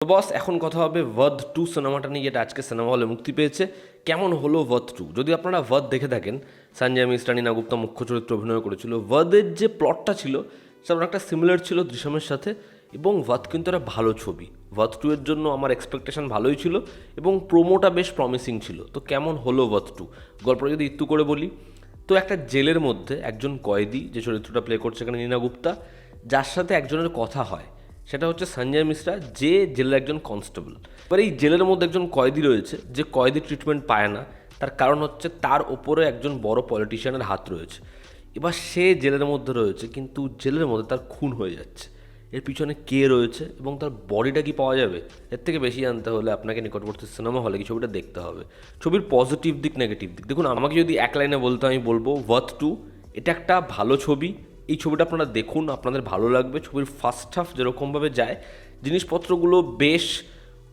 বস এখন কথা হবে ওয়াদ 2 সিনেমাটা নিয়ে, যেটা আজকে সিনেমা হলে মুক্তি পেয়েছে। কেমন হলো ওয়াদ 2? যদি আপনারা ওয়াদ দেখে থাকেন, সঞ্জয় মিশ্রা, নীনা গুপ্তা মুখ্য চরিত্রে অভিনয় করেছিল। ওয়াদের যে প্লটটা ছিল সেটা অনেকটা সিমিলার ছিল দৃশ্যমের সাথে, এবং ওয়াদ কিন্তু একটা ভালো ছবি। ওয়াদ 2 এর জন্য আমার এক্সপেকটেশন ভালোই ছিল এবং প্রোমোটা বেশ প্রমিসিং ছিল। তো কেমন হলো ওয়াদ 2? গল্পটা যদি একটু করে বলি, তো একটা জেলের মধ্যে একজন কয়েদি, যে চরিত্রটা প্লে করছে এখানে নীনা গুপ্তা, যার সাথে একজনের কথা হয়, সেটা হচ্ছে সঞ্জয় মিশ্রা, যে জেলের একজন কনস্টেবল। এবার এই জেলের মধ্যে একজন কয়েদি রয়েছে, যে কয়েদি ট্রিটমেন্ট পায় না। তার কারণ হচ্ছে তার ওপরে একজন বড় পলিটিশিয়ানের হাত রয়েছে। এবার সে জেলের মধ্যে রয়েছে, কিন্তু জেলের মধ্যে তার খুন হয়ে যাচ্ছে। এর পিছনে কে রয়েছে এবং তার বডিটা কি পাওয়া যাবে? এর থেকে বেশি জানতে হলে আপনাকে নিকটবর্তী সিনেমা হলে কি ছবিটা দেখতে হবে। ছবির পজিটিভ দিক, নেগেটিভ দিক, দেখুন আমাকে যদি এক লাইনে বলতে, আমি বলবো ওয়াদ 2 এটা একটা ভালো ছবি। এই ছবিটা আপনারা দেখুন, আপনাদের ভালো লাগবে। ছবির ফার্স্ট হাফ যেরকমভাবে যায়, জিনিসপত্রগুলো বেশ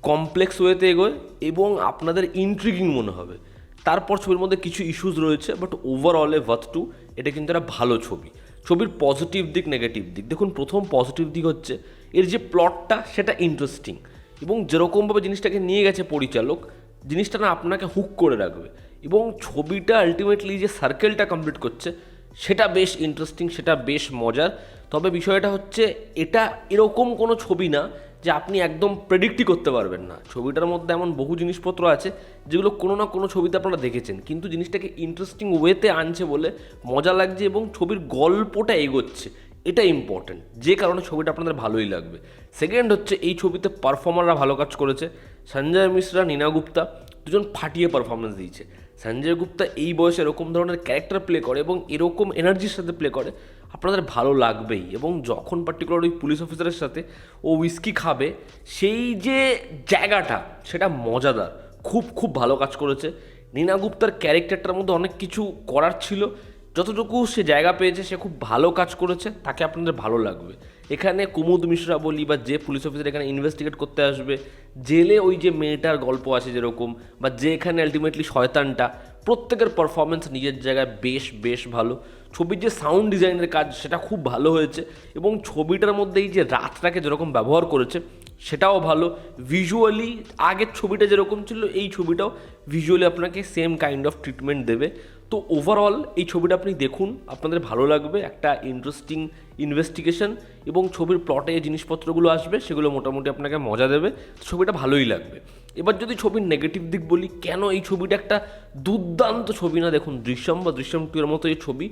কমপ্লেক্স ওয়েতে এগোয় এবং আপনাদের ইন্ট্রিগিং মনে হবে। তারপর ছবির মধ্যে কিছু ইস্যুস রয়েছে, বাট ওভারঅলে ওয়াদ 2 এটা কিন্তু একটা ভালো ছবি। ছবির পজিটিভ দিক, নেগেটিভ দিক, দেখুন প্রথম পজিটিভ দিক হচ্ছে এর যে প্লটটা সেটা ইন্টারেস্টিং, এবং যেরকমভাবে জিনিসটাকে নিয়ে গেছে পরিচালক, জিনিসটা না আপনাকে হুক করে রাখবে। এবং ছবিটা আলটিমেটলি যে সার্কেলটা কমপ্লিট করছে সেটা বেশ ইন্টারেস্টিং, সেটা বেশ মজার। তবে বিষয়টা হচ্ছে এটা এরকম কোনো ছবি না যে আপনি একদম প্রেডিক্টই করতে পারবেন না। ছবিটার মধ্যে এমন বহু জিনিসপত্র আছে যেগুলো কোনো না কোনো ছবিতে আপনারা দেখেছেন, কিন্তু জিনিসটাকে ইন্টারেস্টিং ওয়েতে আনছে বলে মজা লাগছে এবং ছবির গল্পটা এগোচ্ছে। এটা ইম্পর্ট্যান্ট, যে কারণে ছবিটা আপনাদের ভালোই লাগবে। সেকেন্ড হচ্ছে এই ছবিতে পারফর্মাররা ভালো কাজ করেছে। সঞ্জয় মিশ্রা, নীনা গুপ্তা দুজন ফাটিয়ে পারফরমেন্স দিয়েছে। সঞ্জয় গুপ্তা এই বয়সে এরকম ধরনের ক্যারেক্টার প্লে করে এবং এরকম এনার্জির সাথে প্লে করে, আপনাদের ভালো লাগবেই। এবং যখন পার্টিকুলার ওই পুলিশ অফিসারের সাথে ও উইস্কি খাবে, সেই যে জায়গাটা সেটা মজাদার, খুব খুব ভালো কাজ করেছে। নীনা গুপ্তার ক্যারেক্টারটার মধ্যে অনেক কিছু করার ছিল, যতটুকু সে জায়গা পেয়েছে সে খুব ভালো কাজ করেছে, তাকে আপনাদের ভালো লাগবে। এখানে কুমুদ মিশ্রা বলি বা যে পুলিশ অফিসার এখানে ইনভেস্টিগেট করতে আসবে, জেলে ওই যে মেয়েটার গল্প আছে যেরকম, বা যে এখানে আলটিমেটলি শয়তানটা, প্রত্যেকের পারফরমেন্স নিজের জায়গায় বেশ বেশ ভালো। ছবির যে সাউন্ড ডিজাইনের কাজ সেটা খুব ভালো হয়েছে, এবং ছবিটার মধ্যে এই যে রাতটাকে যেরকম ব্যবহার করেছে সেটাও ভালো। ভিজুয়ালি আগের ছবিটা যেরকম ছিল, এই ছবিটাও ভিজুয়ালি আপনাকে সেম কাইন্ড অফ ট্রিটমেন্ট দেবে। তো ওভারঅল এই ছবিটা আপনি দেখুন, আপনাদের ভালো লাগবে। একটা ইন্টারেস্টিং ইনভেস্টিগেশন এবং ছবির প্লটে যে জিনিসপত্রগুলো আসবে সেগুলো মোটামুটি আপনাকে মজা দেবে। ছবিটা ভালোই লাগবে। এবার যদি ছবির নেগেটিভ দিক বলি, কেন এই ছবিটা একটা দুর্দান্ত ছবি না, দেখুন দৃশ্যম বা দৃশ্যম 2 এর মতো যে ছবি,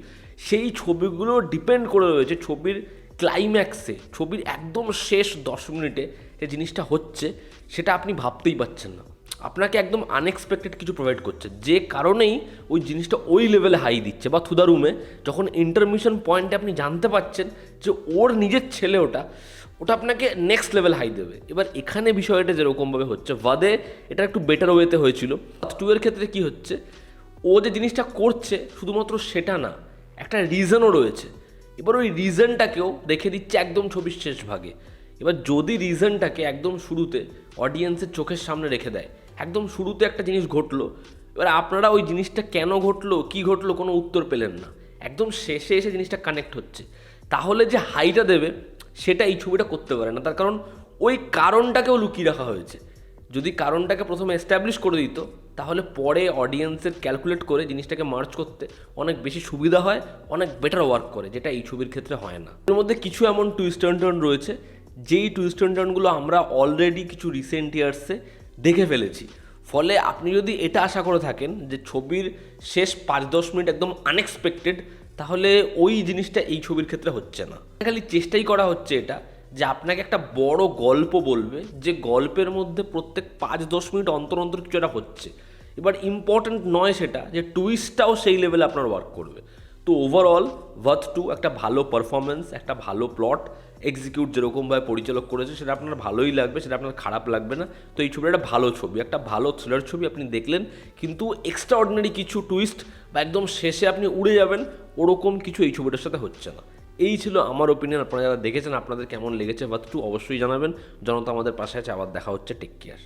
সেই ছবিগুলো ডিপেন্ড করে রয়েছে ছবির ক্লাইম্যাক্সে। ছবির একদম শেষ 10 মিনিটে যে জিনিসটা হচ্ছে সেটা আপনি ভাবতেই পারছেন না, আপনাকে একদম আনএক্সপেক্টেড কিছু প্রোভাইড করছে, যে কারণেই ওই জিনিসটা ওই লেভেলে হাই দিচ্ছে। বা থুদা রুমে যখন ইন্টারমিশন পয়েন্টে আপনি জানতে পারছেন যে ওর নিজের ছেলে ওটা আপনাকে নেক্সট লেভেল হাই দেবে। এবার এখানে বিষয়টা যেরকমভাবে হচ্ছে, ওয়াদে এটা একটু বেটার ওয়েতে হয়েছিল। ওয়াদ 2 এর ক্ষেত্রে কী হচ্ছে, ও যে জিনিসটা করছে শুধুমাত্র সেটা না, একটা রিজনও রয়েছে। এবার ওই রিজনটাকেও রেখে দিচ্ছে একদম ছবির শেষ ভাগে। এবার যদি রিজনটাকে একদম শুরুতে অডিয়েন্সের চোখের সামনে রেখে দেয়, একদম শুরুতে একটা জিনিস ঘটলো, এবার আপনারা ওই জিনিসটা কেন ঘটলো, কী ঘটলো, কোনো উত্তর পেলেন না, একদম শেষে এসে জিনিসটা কানেক্ট হচ্ছে, তাহলে যে হাইটা দেবে সেটা এই ছবিটা করতে পারে না। তার কারণ ওই কারণটাকেও লুকিয়ে রাখা হয়েছে। যদি কারণটাকে প্রথমে এস্টাবলিশ করে দিত, তাহলে পরে অডিয়েন্সের ক্যালকুলেট করে জিনিসটাকে মার্চ করতে অনেক বেশি সুবিধা হয়, অনেক বেটার ওয়ার্ক করে, যেটা এই ছবির ক্ষেত্রে হয় না। এর মধ্যে কিছু এমন টুইস্ট অ্যান্ড টার্ন রয়েছে, যেই টুইস্ট অ্যান্ড টার্নগুলো আমরা অলরেডি কিছু রিসেন্ট ইয়ার্সে দেখে ফেলেছি। ফলে আপনি যদি এটা আশা করে থাকেন যে ছবির শেষ 5-10 মিনিট একদম আনএক্সপেক্টেড, তাহলে ওই জিনিসটা এই ছবির ক্ষেত্রে হচ্ছে না। খালি চেষ্টাই করা হচ্ছে এটা যে আপনাকে একটা বড় গল্প বলবে, যে গল্পের মধ্যে প্রত্যেক 5-10 মিনিট অন্তর অন্তর কিছু একটা হচ্ছে। এবার ইম্পর্ট্যান্ট নয় সেটা যে টুইস্টটাও সেই লেভেলে আপনার ওয়ার্ক করবে। তো ওভারঅল ওয়াদ 2 একটা ভালো পারফরমেন্স, একটা ভালো প্লট, এক্সিকিউট যেরকমভাবে পরিচালক করেছে সেটা আপনার ভালোই লাগবে, সেটা আপনার খারাপ লাগবে না। তো এই ছবিটা একটা ভালো ছবি, একটা ভালো থ্রিলার ছবি আপনি দেখলেন, কিন্তু এক্সট্রা অর্ডিনারি কিছু টুইস্ট বা একদম শেষে আপনি উড়ে যাবেন ওরকম কিছু এই ছবিটার সাথে হচ্ছে না। এই ছিল আমার ওপিনিয়ন। আপনারা যারা দেখেছেন আপনাদের কেমন লেগেছে ওয়াদ 2 অবশ্যই জানাবেন। জনতা আমাদের পাশে আছে, আবার দেখা হচ্ছে। Take care.